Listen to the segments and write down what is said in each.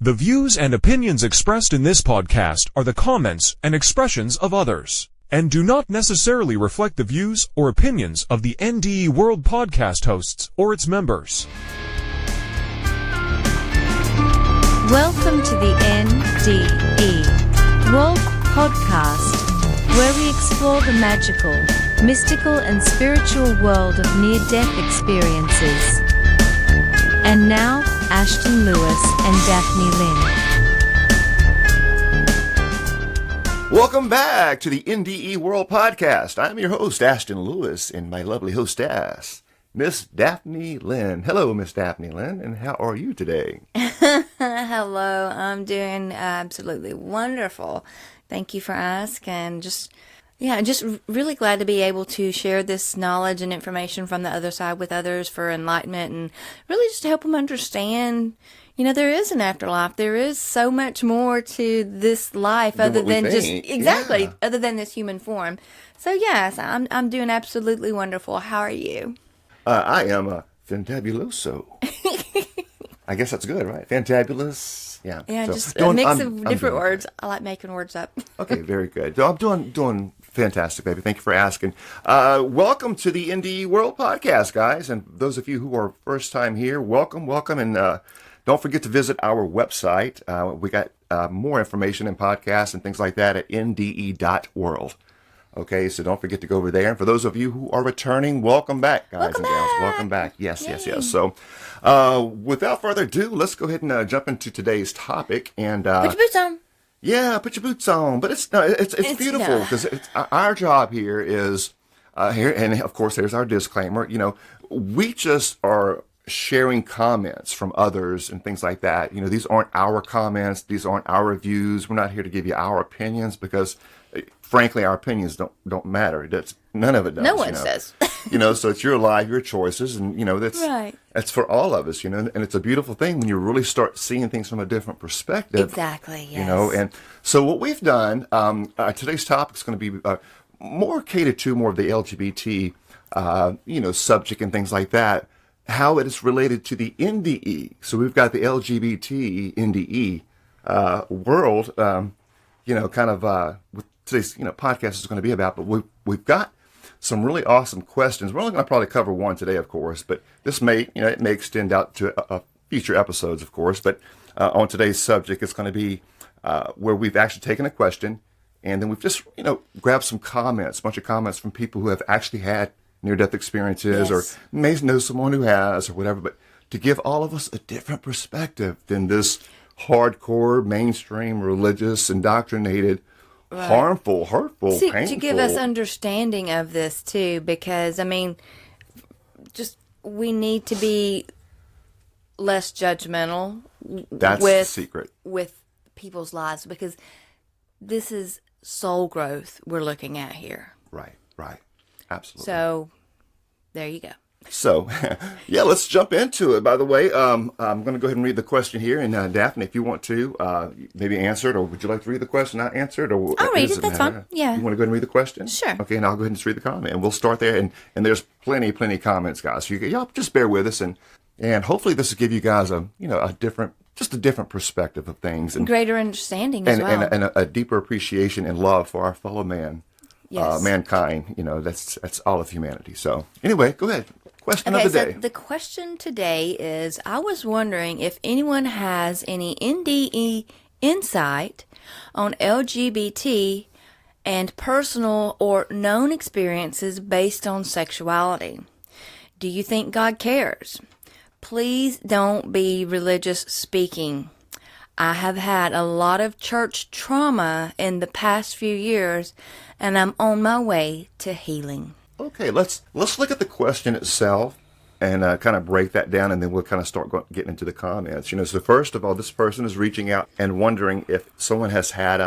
The views and opinions expressed in this podcast are the comments and expressions of others, and do not necessarily reflect the views or opinions of the NDE World Podcast hosts or its members. Welcome to the NDE World Podcast, where we explore the magical, mystical, and spiritual world of near-death experiences. And now, Ashton Lewis and Daphne Lynn. Welcome back to the NDE World Podcast. I'm your host, Ashton Lewis, and my lovely hostess, Miss Daphne Lynn. Hello, Miss Daphne Lynn, and how are you today? Hello, I'm doing absolutely wonderful. Thank you for asking. Just really glad to be able to share this knowledge and information from the other side with others for enlightenment and really just to help them understand, there is an afterlife. There is so much more to this life other than other than this human form. So yes, I'm doing absolutely wonderful. How are you? I am fantabuloso. I guess that's good, right? Fantabulous. Yeah. Yeah, so, just a mix of different words. I like making words up. Okay, very good. So I'm doing fantastic, baby. Thank you for asking. Welcome to the NDE World Podcast, guys. And those of you who are first time here, welcome. And don't forget to visit our website. We got more information and podcasts and things like that at nde.world. Okay, so don't forget to go over there. And for those of you who are returning, welcome back, guys and gals. Welcome back. Yes. So without further ado, let's go ahead and jump into today's topic. And put your boots on. Yeah, put your boots on. But it's beautiful because our job here is here, and of course, there's our disclaimer. We just are sharing comments from others and things like that. These aren't our comments. These aren't our views. We're not here to give you our opinions because, frankly, our opinions don't matter. None of it does. No one says. So it's your life, your choices, and that's for all of us. And it's a beautiful thing when you really start seeing things from a different perspective. Exactly. Yes. And so what we've done, today's topic is going to be more catered to more of the LGBT, subject and things like that. How it is related to the NDE. So we've got the LGBT NDE world. What today's podcast is going to be about. But we've got some really awesome questions. We're only going to probably cover one today, of course, but this may extend out to future episodes, of course. But on today's subject, it's going to be where we've actually taken a question, and then we've just grabbed some comments, a bunch of comments from people who have actually had near-death experiences, or may know someone who has, or whatever. But to give all of us a different perspective than this hardcore, mainstream, religious, indoctrinated. Right. Harmful, hurtful, painful. To give us understanding of this too, because we need to be less judgmental. That's the secret with people's lives, because this is soul growth we're looking at here. Right, absolutely. So there you go. So, let's jump into it. By the way, I'm going to go ahead and read the question here. And Daphne, if you want to, maybe answer it, or would you like to read the question, not answer it? Or I'll read it, that's fine. Yeah. You want to go ahead and read the question? Sure. Okay, and I'll go ahead and just read the comment. And we'll start there. And there's plenty of comments, guys. So y'all just bear with us. And hopefully this will give you guys a different perspective of things. And greater understanding as well. And a deeper appreciation and love for our fellow man. Yes. Mankind. That's all of humanity. So anyway, go ahead. Question of the day. So the question today is, I was wondering if anyone has any NDE insight on LGBT and personal or known experiences based on sexuality. Do you think God cares? Please don't be religious speaking. I have had a lot of church trauma in the past few years, and I'm on my way to healing. Okay, let's look at the question itself and kind of break that down, and then we'll kind of start getting into the comments. So first of all, this person is reaching out and wondering if someone has had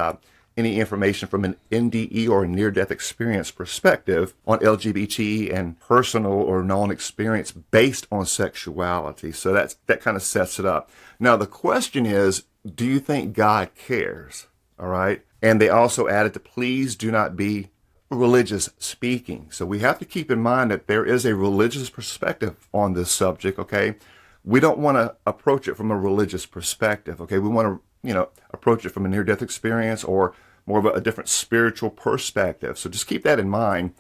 any information from an NDE or near-death experience perspective on LGBT and personal or known experience based on sexuality. So that kind of sets it up. Now, the question is, do you think God cares? All right. And they also added to please do not be religious speaking. So we have to keep in mind that there is a religious perspective on this subject, okay? we don't want to approach it from a religious perspective. Okay, we want to approach it from a near-death experience or more of a different spiritual perspective. So just keep that in mind.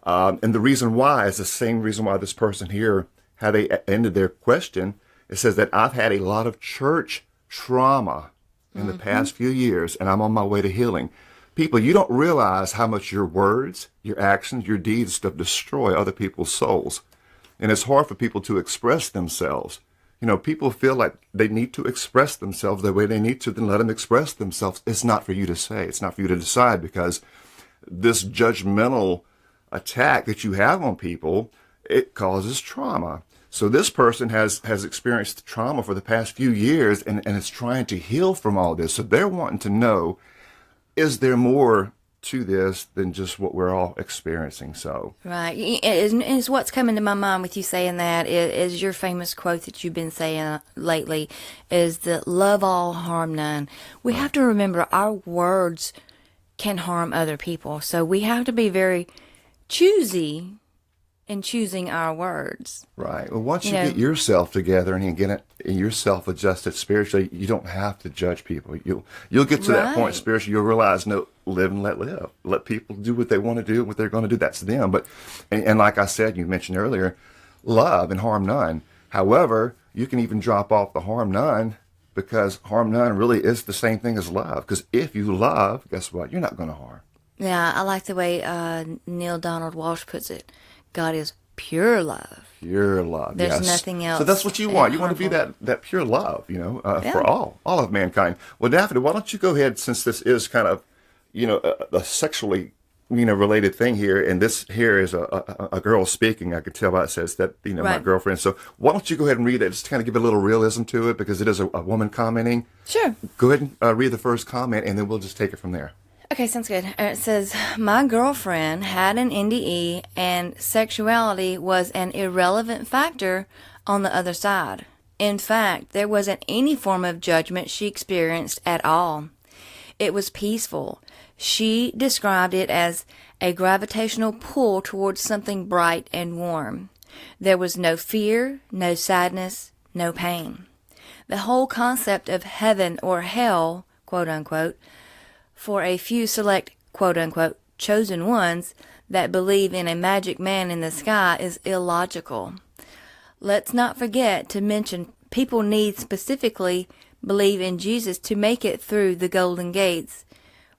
And the reason why is the same reason why this person here, how they ended their question. It says that I've had a lot of church trauma in the past few years, and I'm on my way to healing. People, you don't realize how much your words, your actions, your deeds stuff destroy other people's souls. And it's hard for people to express themselves. People feel like they need to express themselves the way they need to, then let them express themselves. It's not for you to say. It's not for you to decide, because this judgmental attack that you have on people, it causes trauma. So this person has experienced trauma for the past few years and is trying to heal from all this. So they're wanting to know, is there more to this than just what we're all experiencing? So right, is what's coming to my mind with you saying that is your famous quote that you've been saying lately, is that love all, harm none. We have to remember our words can harm other people, so we have to be very choosy in choosing our words. Right. Well, once you get yourself together and you get it, yourself adjusted spiritually, you don't have to judge people. You'll get to that point spiritually. You'll realize, no, live and let live. Let people do what they want to do, what they're going to do. That's them. But and like I said, you mentioned earlier, love and harm none. However, you can even drop off the harm none, because harm none really is the same thing as love. Because if you love, guess what? You're not going to harm. Yeah, I like the way Neil Donald Walsh puts it. God is pure love. Pure love. There's nothing else. So that's what you want. You want to be that pure love, for all of mankind. Well, Daphne, why don't you go ahead, since this is kind of, a sexually, related thing here, and this here is a girl speaking. I could tell by it says that, my girlfriend. So why don't you go ahead and read it, just to kind of give a little realism to it, because it is a woman commenting. Sure. Go ahead and read the first comment, and then we'll just take it from there. Okay, sounds good. It says, my girlfriend had an NDE and sexuality was an irrelevant factor on the other side. In fact, there wasn't any form of judgment she experienced at all. It was peaceful. She described it as a gravitational pull towards something bright and warm. There was no fear, no sadness, no pain. The whole concept of heaven or hell, quote unquote, for a few select, quote-unquote, chosen ones that believe in a magic man in the sky is illogical. Let's not forget to mention people need specifically believe in Jesus to make it through the Golden Gates,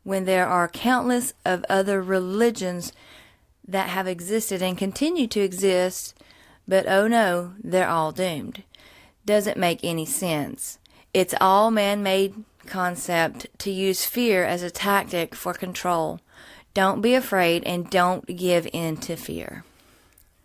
when there are countless of other religions that have existed and continue to exist, but oh no, they're all doomed. Doesn't make any sense. It's all man-made concept to use fear as a tactic for control. Don't be afraid and don't give in to fear.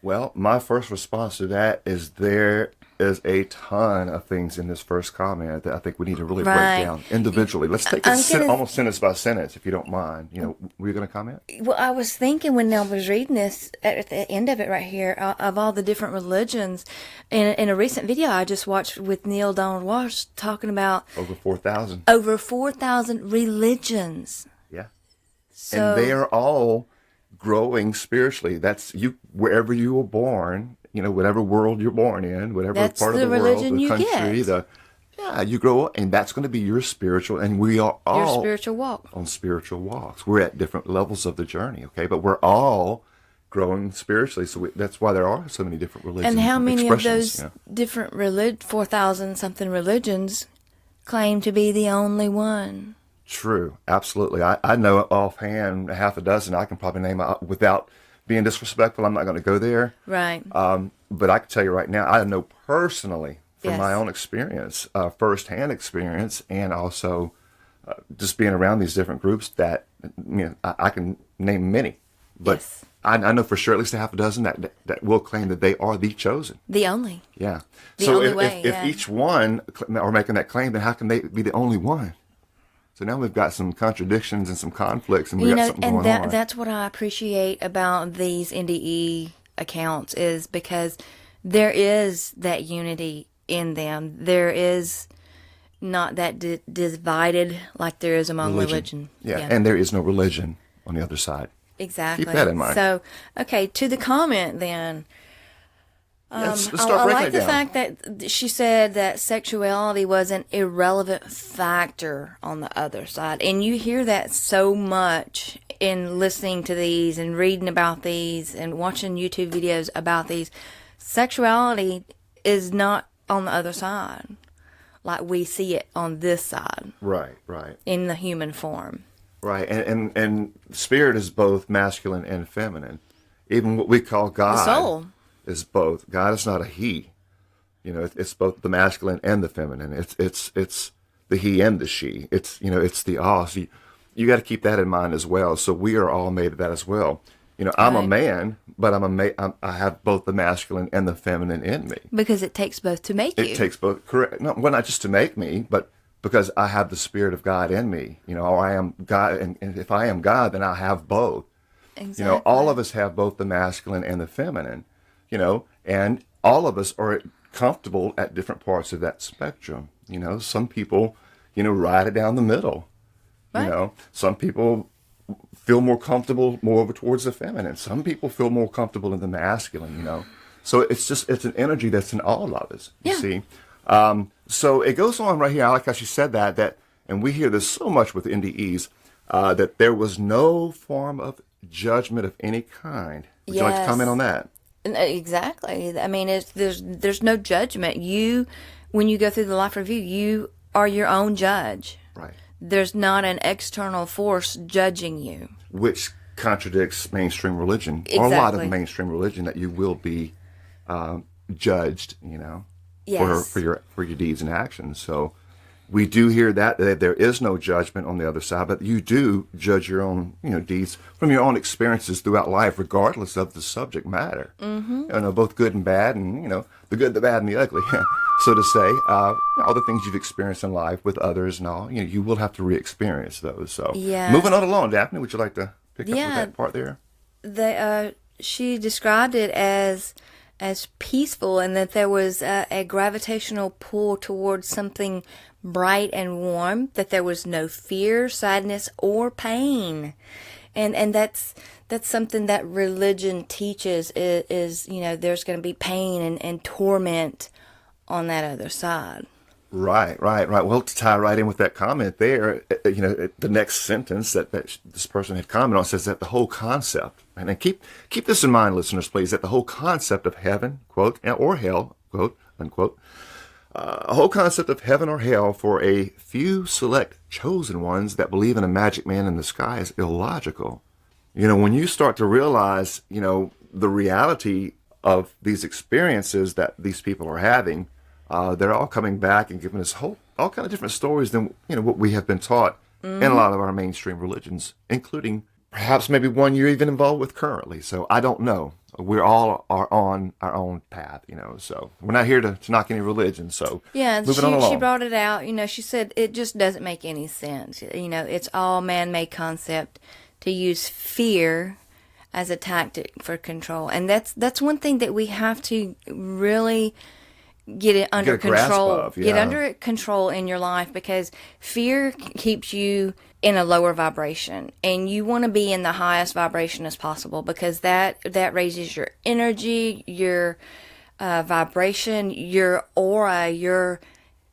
Well, my first response to that is there is a ton of things in this first comment that I think we need to really break down individually. Let's take it almost sentence by sentence, if you don't mind. Were you going to comment? Well, I was thinking when I was reading this, at the end of it right here, of all the different religions, in a recent video I just watched with Neil Donald Walsh talking about over 4,000. Over 4,000 religions. Yeah. So, and they are all growing spiritually. That's you, wherever you were born, whatever world you're born in, whatever part of the world, the country, you grow up, and that's going to be your spiritual, and we are all your spiritual walk. On spiritual walks. We're at different levels of the journey, okay? But we're all growing spiritually, so that's why there are so many different religions. And how many of those different 4,000 something religions claim to be the only one? True, absolutely. I know offhand half a dozen. I can probably name without being disrespectful. I'm not going to go there. Right. But I can tell you right now, I know personally from my own experience, firsthand experience, and also just being around these different groups that I can name many. But I know for sure at least a half a dozen that will claim that they are the chosen. The only. Yeah. The only way, if each one are making that claim, then how can they be the only one? So now we've got some contradictions and some conflicts, and we've got something going on. That's what I appreciate about these NDE accounts, is because there is that unity in them. There is not that divided like there is among religion. Yeah, and there is no religion on the other side. Exactly. Keep that in mind. So, okay, to the comment then. Let's I start breaking like it the down. fact that she said that sexuality was an irrelevant factor on the other side. And you hear that so much in listening to these and reading about these and watching YouTube videos about these. Sexuality is not on the other side like we see it on this side. Right. In the human form. Right. And spirit is both masculine and feminine. Even what we call God. The soul. Is both. God is not a he. It's both the masculine and the feminine. It's the he and the she. It's the all. So you got to keep that in mind as well. So we are all made of that as well. I'm a man, but I have both the masculine and the feminine in me. Because it takes both to make you. It takes both. Correct. Well, not just to make me, but because I have the spirit of God in me. Or I am God, and if I am God, then I have both. Exactly. All of us have both the masculine and the feminine. And all of us are comfortable at different parts of that spectrum. Some people, ride it down the middle. Right. Some people feel more comfortable more over towards the feminine. Some people feel more comfortable in the masculine, So it's an energy that's in all of us, you see. So it goes on right here. I like how she said that, and we hear this so much with NDEs, that there was no form of judgment of any kind. Would you like to comment on that? Exactly. I mean, there's no judgment. When you go through the life review, you are your own judge. Right. There's not an external force judging you. Which contradicts mainstream religion, Exactly. or a lot of mainstream religion, that you will be judged, Yes. for your deeds and actions. So we do hear that there is no judgment on the other side, but you do judge your own, deeds from your own experiences throughout life, regardless of the subject matter. Mm-hmm. Both good and bad, and the good, the bad, and the ugly, so to say. All the things you've experienced in life with others and all, you will have to re-experience those. So, moving on along, Daphne, would you like to pick up with that part there? She described it as peaceful, and that there was a gravitational pull towards something bright and warm, that there was no fear, sadness, or pain. And that's something that religion teaches is there's going to be pain and torment on that other side. Right. Well, to tie right in with that comment there, the next sentence that this person had commented on says that the whole concept, and then keep this in mind, listeners, please, that the whole concept of heaven, quote, or hell, quote, unquote, a whole concept of heaven or hell for a few select chosen ones that believe in a magic man in the sky is illogical. When you start to realize, the reality of these experiences that these people are having, they're all coming back and giving us all kind of different stories than what we have been taught in a lot of our mainstream religions, including perhaps maybe one you're even involved with currently. So I don't know. We all are on our own path, so we're not here to knock any religion. So moving on along. She brought it out. She said it just doesn't make any sense. It's all man-made concept to use fear as a tactic for control, and that's one thing that we have to really get it under control. Get under control in your life, because fear keeps you in a lower vibration, and you want to be in the highest vibration as possible, because that raises your energy, your vibration, your aura, your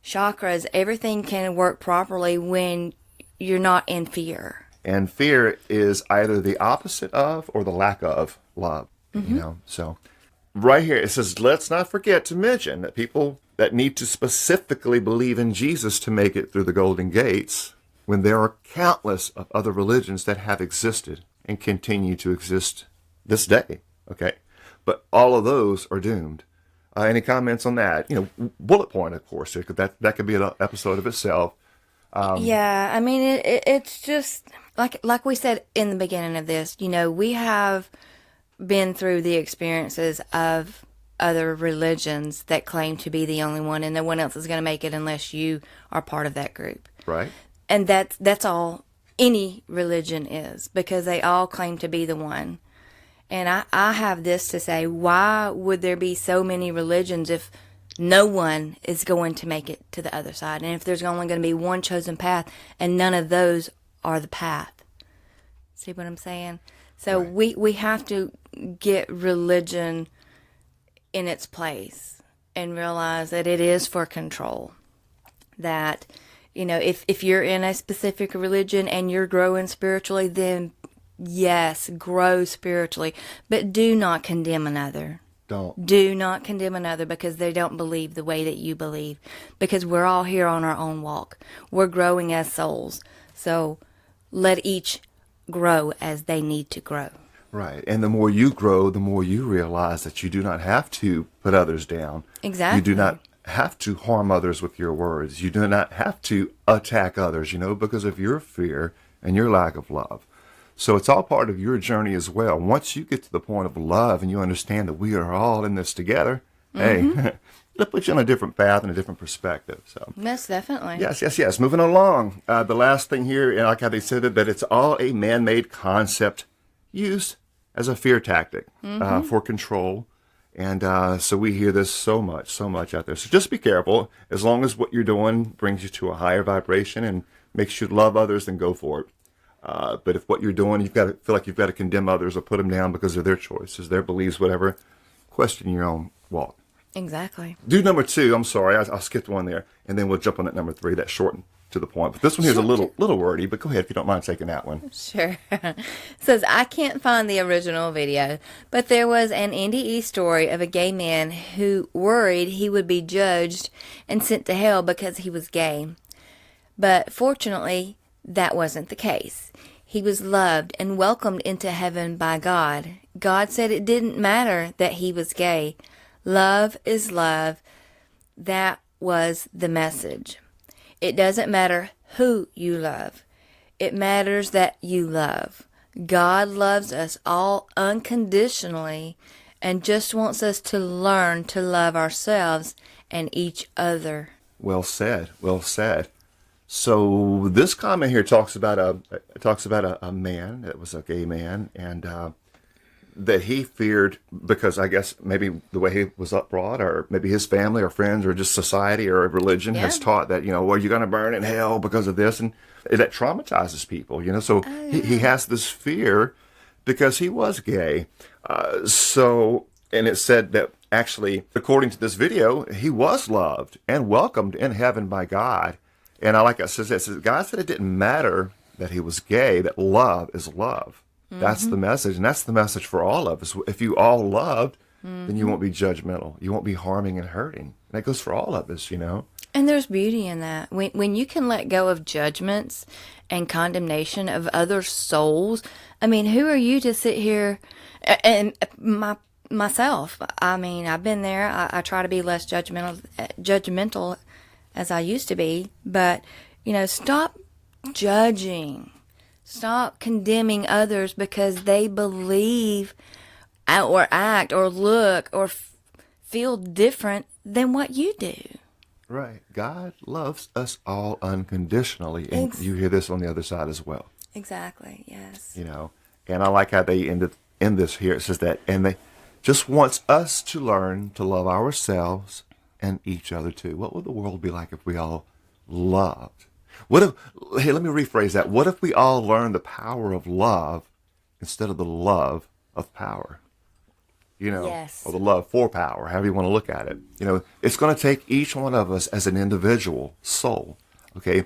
chakras. Everything can work properly when you're not in fear. And fear is either the opposite of or the lack of love. So right here it says, let's not forget to mention that people that need to specifically believe in Jesus to make it through the golden gates, when there are countless of other religions that have existed and continue to exist this day. Okay, but all of those are doomed. Any comments on that? Bullet point, of course, because that could be an episode of itself. I mean, it's just like we said in the beginning of this. We have been through the experiences of other religions that claim to be the only one, and no one else is going to make it unless you are part of that group. Right. And that's all any religion is, because they all claim to be the one. And I have this to say: why would there be so many religions if no one is going to make it to the other side? And if there's only going to be one chosen path, and none of those are the path. See what I'm saying? So right. we have to get religion in its place and realize that it is for control. That, if you're in a specific religion and you're growing spiritually, then yes, grow spiritually, but do not condemn another. Do not condemn another because they don't believe the way that you believe, because we're all here on our own walk. We're growing as souls. So let each grow as they need to grow. Right. And the more you grow, the more you realize that you do not have to put others down. Exactly. You do not have to harm others with your words. You do not have to attack others, because of your fear and your lack of love. So it's all part of your journey as well. Once you get to the point of love and you understand that we are all in this together, hey, it'll put you on a different path and a different perspective. So most definitely. Yes. Moving along. The last thing here, and like how they said it, that it's all a man-made concept used as a fear tactic for control. And so we hear this so much out there. So just be careful. As long as what you're doing brings you to a higher vibration and makes you love others, then go for it. But if what you're doing, you've got to feel like you've got to condemn others or put them down because of their choices, their beliefs, whatever, question your own walk. Exactly. Do number 2. I'm sorry, I skipped one there, and then we'll jump on that number 3. That's short to the point. But this one here's a little wordy. But go ahead if you don't mind taking that one. Sure. Says, I can't find the original video, but there was an NDE story of a gay man who worried he would be judged and sent to hell because he was gay. But fortunately, that wasn't the case. He was loved and welcomed into heaven by God. God said it didn't matter that he was gay. Love is love. That was the message. It doesn't matter who you love. It matters that you love. God loves us all unconditionally and just wants us to learn to love ourselves and each other. Well said. Well said. So this comment here talks about a man that was a gay man, and that he feared because I guess maybe the way he was up brought, or maybe his family or friends or just society or religion has taught that, well, you're going to burn in hell because of this, and that traumatizes people, So he has this fear because he was gay. And it said that actually, according to this video, he was loved and welcomed in heaven by God. And like I said, God said it didn't matter that he was gay, that love is love. That's the message, and that's the message for all of us. If you all loved, then you won't be judgmental. You won't be harming and hurting. And that goes for all of us, And there's beauty in that. When you can let go of judgments and condemnation of other souls, I mean, who are you to sit here and myself? I mean, I've been there. I try to be less judgmental as I used to be, but, stop judging. Stop condemning others because they believe or act or look or feel different than what you do. Right. God loves us all unconditionally, and you hear this on the other side as well. Exactly, yes. And I like how they end this here. It says that, and they just wants us to learn to love ourselves and each other too. What would the world be like if we all loved? Let me rephrase that. What if we all learned the power of love instead of the love of power? Yes. Or the love for power, however you want to look at it. It's going to take each one of us as an individual soul, okay,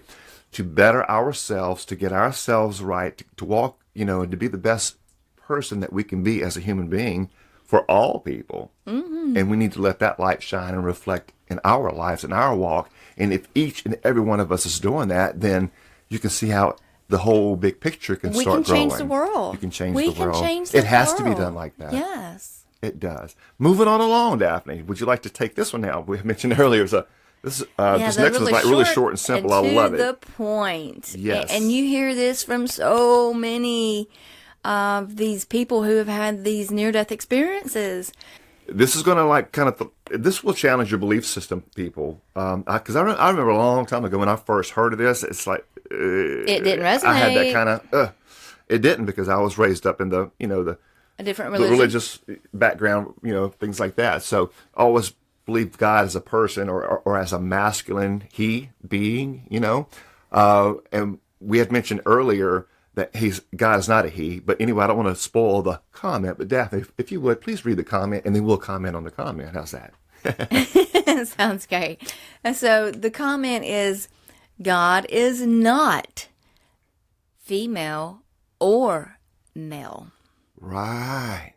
to better ourselves, to get ourselves right, to walk, and to be the best person that we can be as a human being for all people. Mm-hmm. And we need to let that light shine and reflect in our lives, in our walk. And if each and every one of us is doing that, then you can see how the whole big picture can start growing. We can change the world. You can change the world. We can change the world. It has to be done like that. Yes. It does. Moving on along, Daphne. Would you like to take this one now? We mentioned earlier, this next one's like really short and simple. I love it. To the point. Yes. And you hear this from so many of these people who have had these near-death experiences. This is going to this will challenge your belief system, people. Because I remember a long time ago when I first heard of this, it's like it didn't resonate. I had that kind of it didn't, because I was raised up in the a different religion. The religious background, things like that. So I always believed God as a person or as a masculine being, and we had mentioned earlier that God is not a he. But anyway, I don't want to spoil the comment. But Daphne, if you would, please read the comment, and then we'll comment on the comment. How's that? Sounds great. And so the comment is, God is not female or male. Right.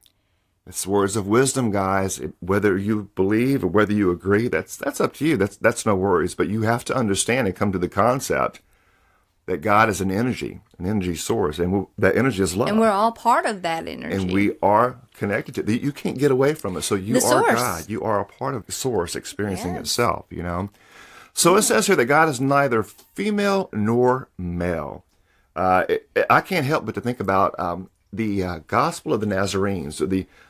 It's words of wisdom, guys. Whether you believe or whether you agree, that's up to you. That's no worries. But you have to understand and come to the concept that God is an energy source, and that energy is love. And we're all part of that energy. And we are connected to it. You can't get away from it. So you The are source. God. You are a part of the source experiencing Yes. itself, you know. So it says here that God is neither female nor male. I can't help but to think about the Gospel of the Nazarenes,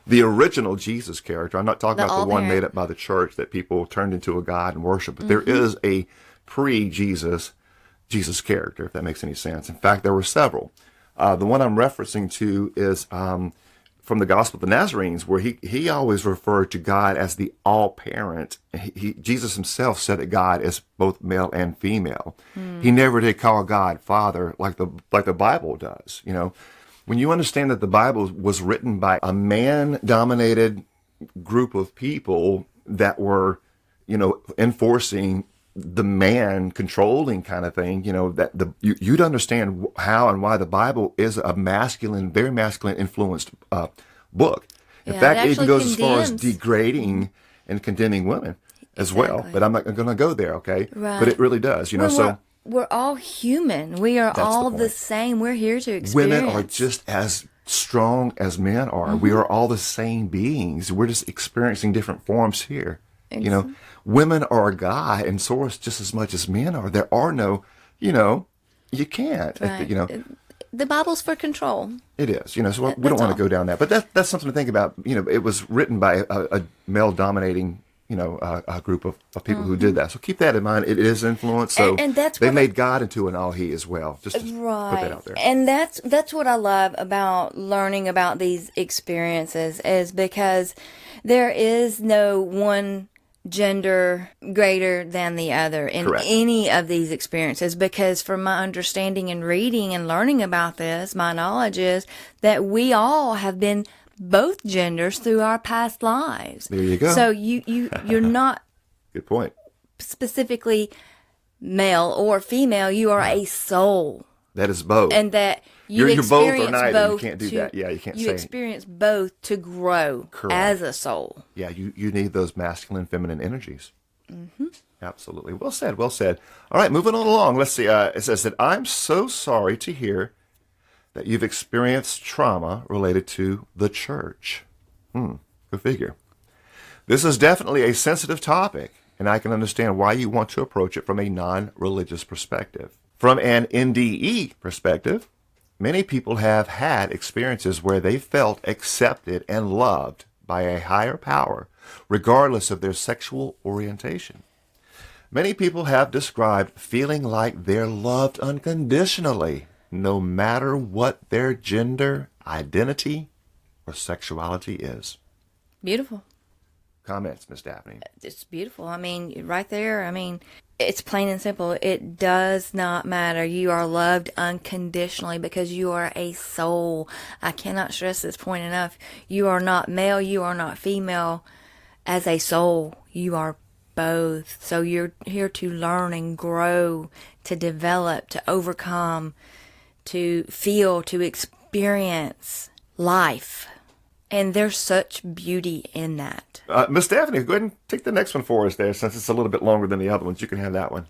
the original Jesus character. I'm not talking about the one made up by the church that people turned into a god and worship, but there is a pre-Jesus Jesus character, if that makes any sense. In fact, there were several. The one I'm referencing to is from the Gospel of the Nazarenes, where he always referred to God as the all-parent. Jesus himself said that God is both male and female. He never did call God Father like the Bible does. You know, when you understand that the Bible was written by a man-dominated group of people that were, you know, enforcing the man controlling kind of thing, you know, that you'd understand how and why the Bible is a masculine, very masculine influenced book. In fact, it even goes as far as degrading and condemning women as well. But I'm not going to go there, okay? Right. But it really does, you know. So we're all human. We are all the same. We're here to experience. Women are just as strong as men are. We are all the same beings. We're just experiencing different forms here. You know, women are God and source just as much as men are. There are no, you know, you can't, Right. you know. The Bible's for control. It is, you know, so we don't want to go down that. But that's something to think about. You know, it was written by a male-dominating, you know, a group of people who did that. So keep that in mind. It is influence. So and that's they made God into an all-he as well. Just to Right. put that out there. And that's what I love about learning about these experiences, is because there is no one gender greater than the other in Correct. any of these experiences, because from my understanding and reading and learning about this, my knowledge is that we all have been both genders through our past lives. There you go. So you're not Good point. specifically male or female, you are a soul. That is both. And that you You're both or experience neither. both. You can't do that. Yeah, you can't You say. experience both to grow Correct. as a soul. Yeah, you need those masculine, feminine energies. Mm-hmm. Absolutely. Well said, well said. All right, moving on along. Let's see. It says that I'm so sorry to hear that you've experienced trauma related to the church. Go figure. This is definitely a sensitive topic, and I can understand why you want to approach it from a non-religious perspective. From an NDE perspective, many people have had experiences where they felt accepted and loved by a higher power, regardless of their sexual orientation. Many people have described feeling like they're loved unconditionally, no matter what their gender, identity, or sexuality is. Beautiful. Comments, Miss Daphne? It's beautiful. I mean, right there, I mean, it's plain and simple. It does not matter. You are loved unconditionally because you are a soul. I cannot stress this point enough. You are not male. You are not female. As a soul, you are both. So you're here to learn and grow, to develop, to overcome, to feel, to experience life. And there's such beauty in that. Miss Daphne, go ahead and take the next one for us there, since it's a little bit longer than the other ones. You can have that one.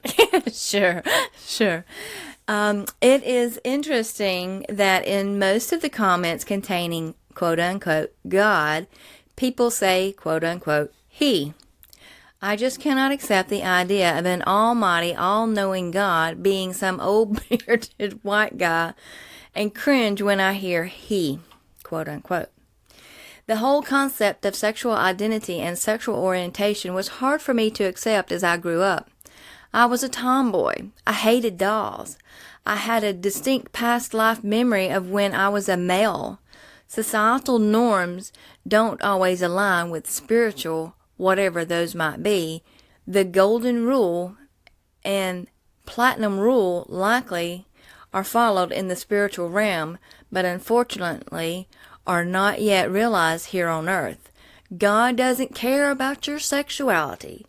Sure. It is interesting that in most of the comments containing quote unquote God, people say quote unquote he. I just cannot accept the idea of an almighty, all-knowing God being some old bearded white guy, and cringe when I hear he, quote unquote. The whole concept of sexual identity and sexual orientation was hard for me to accept as I grew up. I was a tomboy. I hated dolls. I had a distinct past life memory of when I was a male. Societal norms don't always align with spiritual, whatever those might be. The golden rule and platinum rule likely are followed in the spiritual realm, but unfortunately are not yet realized here on earth. God doesn't care about your sexuality.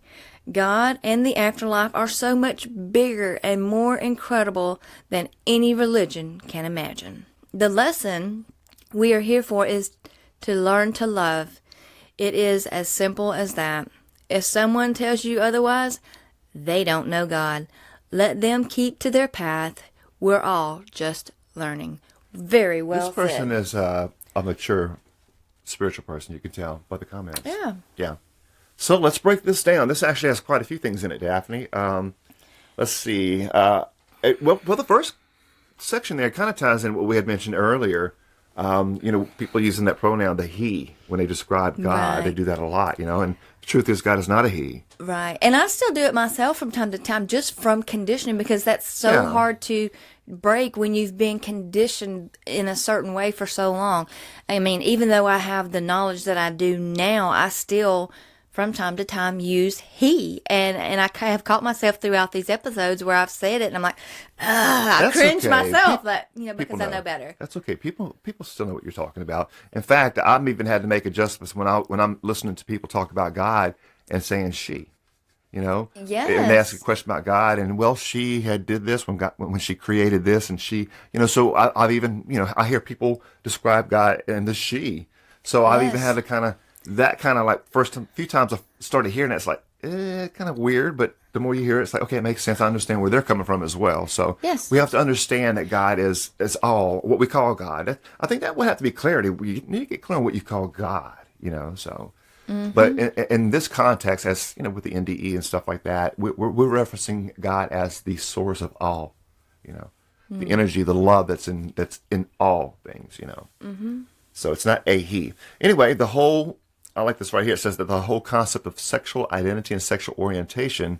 God and the afterlife are so much bigger and more incredible than any religion can imagine. The lesson we are here for is to learn to love. It is as simple as that. If someone tells you otherwise, they don't know God. Let them keep to their path. We're all just learning. Very well This person said. is a mature spiritual person, you can tell by the comments. Yeah. Yeah. So let's break this down. This actually has quite a few things in it, Daphne. Let's see. Well, the first section there kind of ties in what we had mentioned earlier. People using that pronoun, the he, when they describe God. Right. They do that a lot, and the truth is God is not a he. Right. And I still do it myself from time to time just from conditioning, because that's so Yeah. hard to break when you've been conditioned in a certain way for so long. I mean, even though I have the knowledge that I do now, I still from time to time use he. And I have caught myself throughout these episodes where I've said it and I'm like, I That's cringe okay. myself, because People I know better. That's okay. People still know what you're talking about. In fact, I've even had to make adjustments when I'm listening to people talk about God and saying she. Yes. And they ask a question about God, and she had did this when she created this, and she, so I've even, I hear people describe God in the she. So I've even had to kind of like first few times I started hearing it, it's like, kind of weird, but the more you hear it, it's like, okay, it makes sense. I understand where they're coming from as well. So Yes. we have to understand that God is all what we call God. I think that would have to be clarity. We need to get clear on what you call God, so. Mm-hmm. But in this context, as with the NDE and stuff like that, we're referencing God as the source of all, the energy, the love that's in all things, Mm-hmm. So it's not a he. Anyway, I like this right here. It says that the whole concept of sexual identity and sexual orientation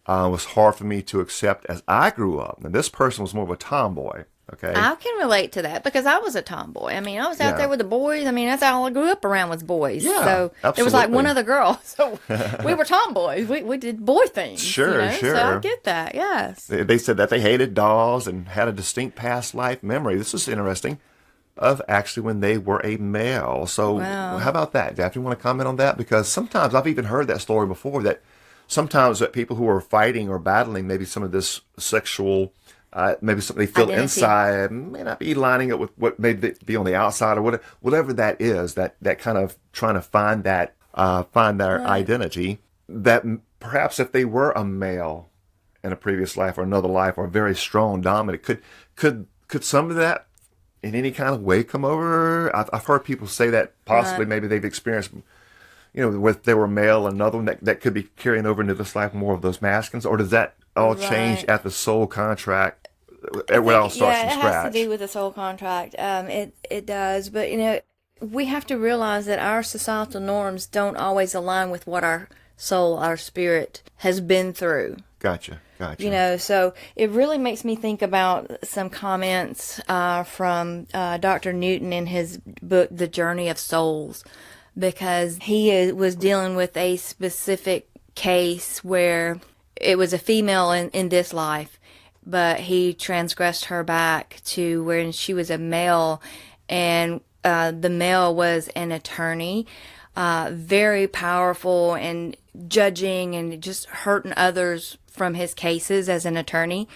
was hard for me to accept as I grew up. And this person was more of a tomboy. Okay. I can relate to that because I was a tomboy. I mean, I was out Yeah. there with the boys. I mean, that's all I grew up around was boys. Yeah, so there was like one absolutely. other girl. So we were tomboys. We did boy things. Sure, sure. So I get that. Yes. They said that they hated dolls and had a distinct past life memory. This is interesting. Of actually when they were a male. So Wow. How about that? Daphne, you want to comment on that? Because sometimes I've even heard that story before, that sometimes that people who are fighting or battling maybe some of this sexual, maybe something they feel Identity. inside may not be lining up with what may be on the outside, or whatever that is, that kind of trying to find their identity, that perhaps if they were a male in a previous life or another life, or very strong, dominant, could some of that in any kind of way come over? I've heard people say that possibly maybe they've experienced, if they were male, another one that could be carrying over into this life, more of those masculines, or does that all change at the soul contract? It all starts from it has scratch. to do with the soul contract. It does, but we have to realize that our societal norms don't always align with what our soul, our spirit has been through. Gotcha. So it really makes me think about some comments from Dr. Newton in his book, The Journey of Souls, because he was dealing with a specific case where it was a female in this life, but he transgressed her back to where she was a male, and the male was an attorney, very powerful and judging and just hurting others from his cases as an attorney,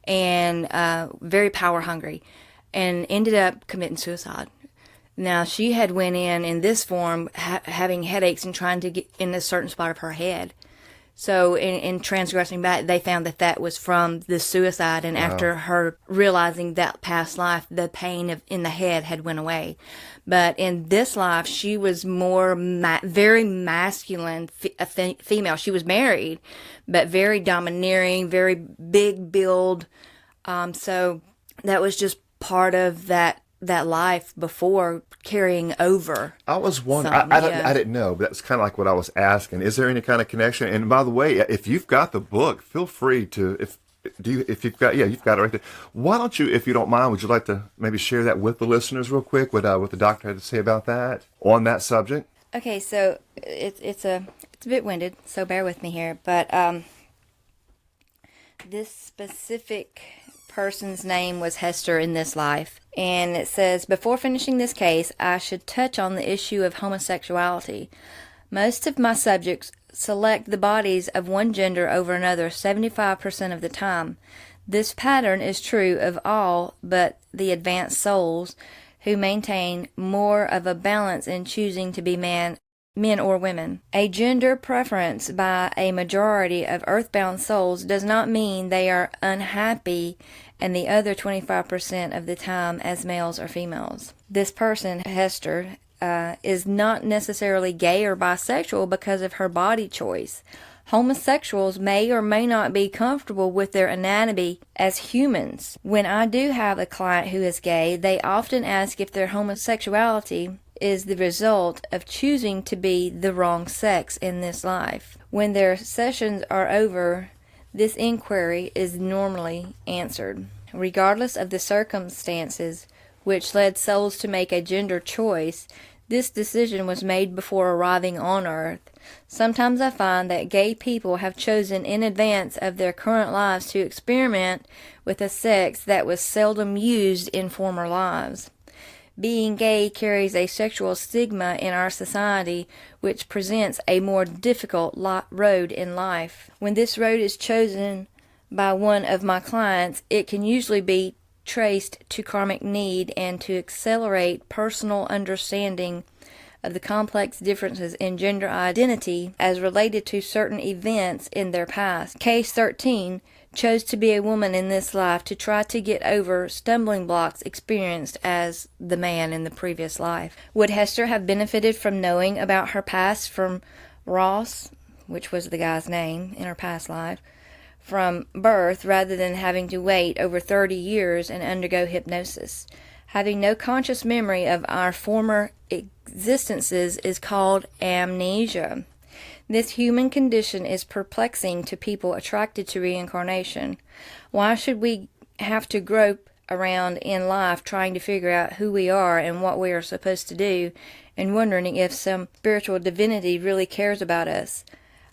and very power hungry, and ended up committing suicide. Now, she had went in this form having headaches and trying to get in a certain spot of her head. So in transgressing back, they found that was from the suicide, and after her realizing that past life, the pain in the head had went away. But in this life, she was more very masculine female. She was married, but very domineering, very big build. So that was just part of that life before carrying over. I was wondering, I didn't know, but that's kind of like what I was asking. Is there any kind of connection? And by the way, if you've got the book, feel free to, if you've got it right there. Why don't you, if you don't mind, would you like to maybe share that with the listeners real quick, what the doctor had to say about that, on that subject? Okay, so it's a bit winded, so bear with me here, but this specific person's name was Hester in this life. And it says, before finishing this case, I should touch on the issue of homosexuality. Most of my subjects select the bodies of one gender over another 75% of the time. This pattern is true of all but the advanced souls, who maintain more of a balance in choosing to be men or women. A gender preference by a majority of earthbound souls does not mean they are unhappy and the other 25% of the time as males or females. This person, Hester, is not necessarily gay or bisexual because of her body choice. Homosexuals may or may not be comfortable with their anatomy as humans. When I do have a client who is gay, they often ask if their homosexuality is the result of choosing to be the wrong sex in this life. When their sessions are over, this inquiry is normally answered. Regardless of the circumstances which led souls to make a gender choice, this decision was made before arriving on Earth. Sometimes I find that gay people have chosen in advance of their current lives to experiment with a sex that was seldom used in former lives. Being gay carries a sexual stigma in our society which presents a more difficult road in life. When this road is chosen by one of my clients, it can usually be traced to karmic need and to accelerate personal understanding of the complex differences in gender identity as related to certain events in their past. Case 13 chose to be a woman in this life to try to get over stumbling blocks experienced as the man in the previous life. Would Hester have benefited from knowing about her past from Ross, which was the guy's name in her past life, from birth rather than having to wait over 30 years and undergo hypnosis? Having no conscious memory of our former existences is called amnesia. This human condition is perplexing to people attracted to reincarnation. Why should we have to grope around in life trying to figure out who we are and what we are supposed to do, and wondering if some spiritual divinity really cares about us?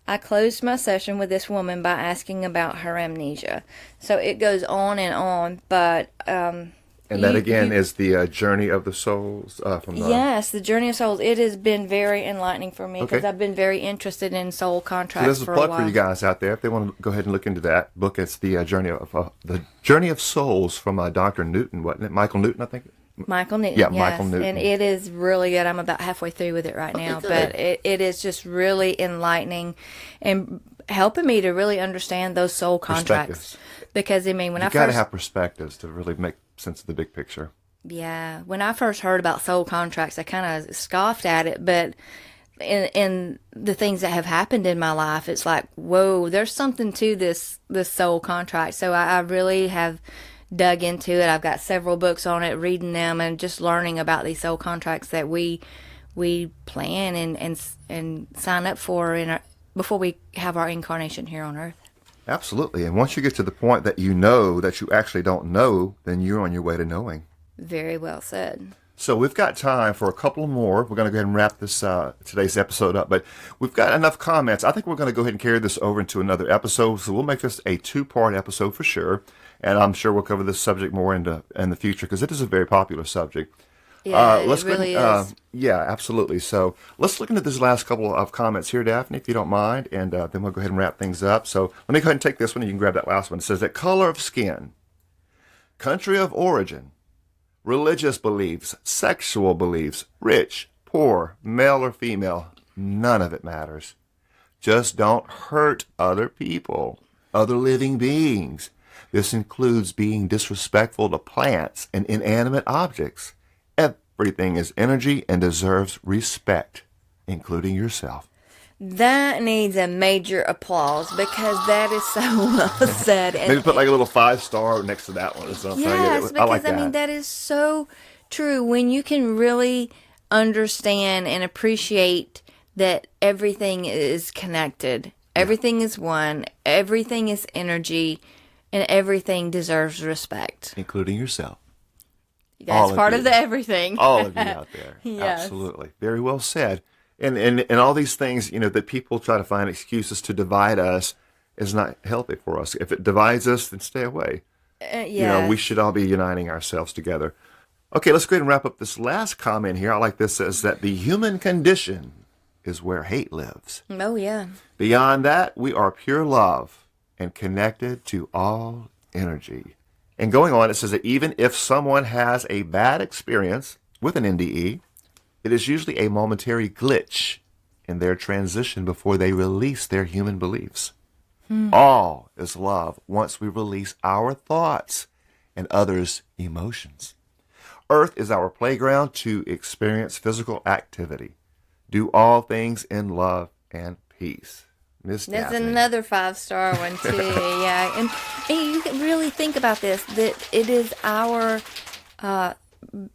I closed my session with this woman by asking about her amnesia. So it goes on, but and that again is the Journey of the Souls from the... Yes, the Journey of Souls. It has been very enlightening for me because I've been very interested in soul contracts for a while. There's a plug for you guys out there if they want to go ahead and look into that book. It's the Journey of Souls from Dr. Newton, wasn't it? Michael Newton, I think. Michael Newton, yes. Michael Newton. And it is really good. I'm about halfway through with it right now, but it is just really enlightening and helping me to really understand those soul contracts. Because when you got to have perspectives to really make sense of the big picture. Yeah, when I first heard about soul contracts, I kind of scoffed at it, but in the things that have happened in my life, it's like, whoa, there's something to this soul contract. So I really have dug into it. I've got several books on it, reading them and just learning about these soul contracts that we plan and sign up for before we have our incarnation here on Earth. Absolutely. And once you get to the point that you know that you actually don't know, then you're on your way to knowing. Very well said. So we've got time for a couple more. We're going to go ahead and wrap this today's episode up, but we've got enough comments. I think we're going to go ahead and carry this over into another episode. So we'll make this a 2-part episode for sure. And I'm sure we'll cover this subject more in the future because it is a very popular subject. Yeah, it really is. Yeah, absolutely. So let's look into this last couple of comments here, Daphne, if you don't mind, and then we'll go ahead and wrap things up. So let me go ahead and take this one, and you can grab that last one. It says that color of skin, country of origin, religious beliefs, sexual beliefs, rich, poor, male or female, none of it matters. Just don't hurt other people, other living beings. This includes being disrespectful to plants and inanimate objects. Everything is energy and deserves respect, including yourself. That needs a major applause because that is so well said. And maybe put like a little 5-star next to that one or something. Yes, I like because that. that is so true. When you can really understand and appreciate that everything is connected, everything is one, everything is energy, and everything deserves respect. Including yourself. That's part of the everything. All of you out there. Yes. Absolutely. Very well said. And all these things, that people try to find excuses to divide us is not healthy for us. If it divides us, then stay away. We should all be uniting ourselves together. Okay, let's go ahead and wrap up this last comment here. I like this. Says that the human condition is where hate lives. Oh, yeah. Beyond that, we are pure love and connected to all energy. And going on, it says that even if someone has a bad experience with an NDE, it is usually a momentary glitch in their transition before they release their human beliefs. All is love once we release our thoughts and others' emotions. Earth is our playground to experience physical activity. Do all things in love and peace. Miss That's Daphne. another 5-star one, too. Yeah. And you can really think about this, that it is our,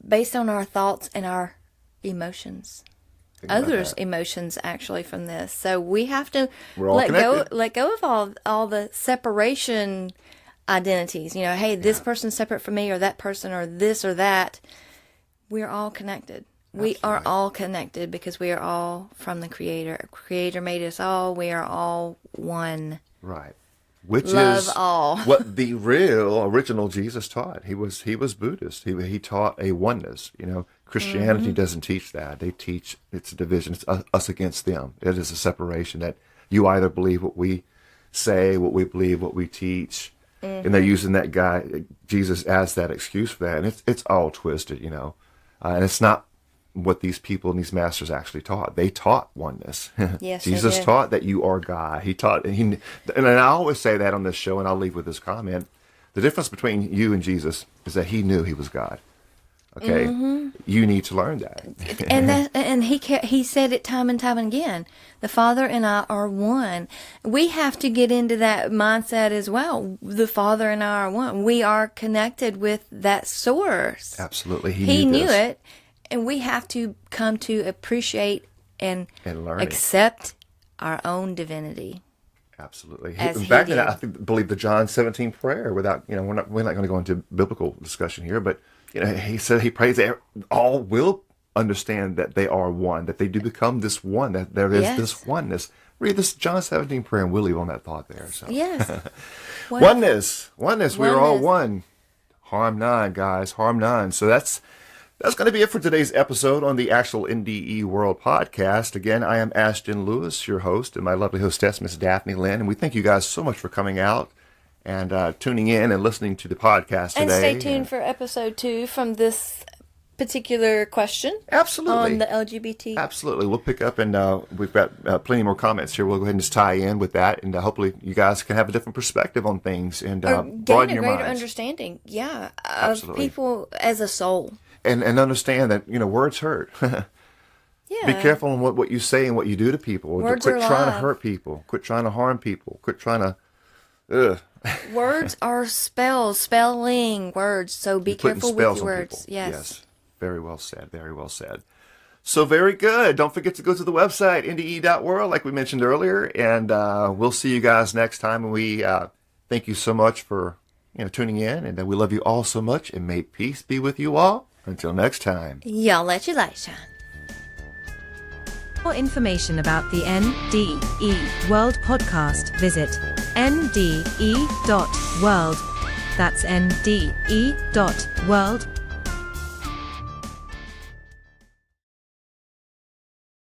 based on our thoughts and our emotions. Others' emotions, actually, from this. So we have to let go of all the separation identities. Hey, this person's separate from me, or that person, or this or that. We're all connected. We are all connected because we are all from the Creator. Creator made us all. We are all one. Right. Which Love is all. what the real original Jesus taught. He was Buddhist. He taught a oneness. Christianity doesn't teach that. They teach it's a division. It's us against them. It is a separation that you either believe what we say, what we believe, what we teach, and they're using that guy Jesus as that excuse for that. And it's all twisted, and it's not what these people and these masters actually taught. They taught oneness. Yes, Jesus taught that you are God. He taught, and I always say that on this show, and I'll leave with this comment. The difference between you and Jesus is that he knew he was God. Okay, you need to learn that. And he said it time and time again. The Father and I are one. We have to get into that mindset as well. The Father and I are one. We are connected with that source. Absolutely, he knew it, and we have to come to appreciate and learn accept our own divinity. Absolutely. As In fact, he did. I believe the John 17 prayer. Without we're not going to go into biblical discussion here, but. He said he prays that all will understand that they are one, that they do become this one, that there is this oneness. Read this John 17 prayer, and we'll leave on that thought there. So. Yes. Oneness. We're all one. Harm none, guys. Harm none. So that's going to be it for today's episode on the actual NDE World Podcast. Again, I am Ashton Lewis, your host, and my lovely hostess, Miss Daphne Lynn. And we thank you guys so much for coming out and tuning in and listening to the podcast today. And stay tuned for episode 2 from this particular question. Absolutely. On the LGBT. Absolutely. We'll pick up, and we've got plenty more comments here. We'll go ahead and just tie in with that, and hopefully you guys can have a different perspective on things and broaden your minds. Gain a greater understanding, of people as a soul. And understand that, words hurt. Yeah. Be careful on what you say and what you do to people. Words Quit are trying to alive. hurt people. Quit trying to harm people. Quit trying to... Words are spelling words, so be careful with your words. Yes. Very well said. Very well said. So very good. Don't forget to go to the website, NDE.world, like we mentioned earlier, and we'll see you guys next time. And we thank you so much for tuning in, and we love you all so much, and may peace be with you all. Until next time. Y'all let your light shine. For more information about the NDE World Podcast, visit NDE.world. That's NDE.world.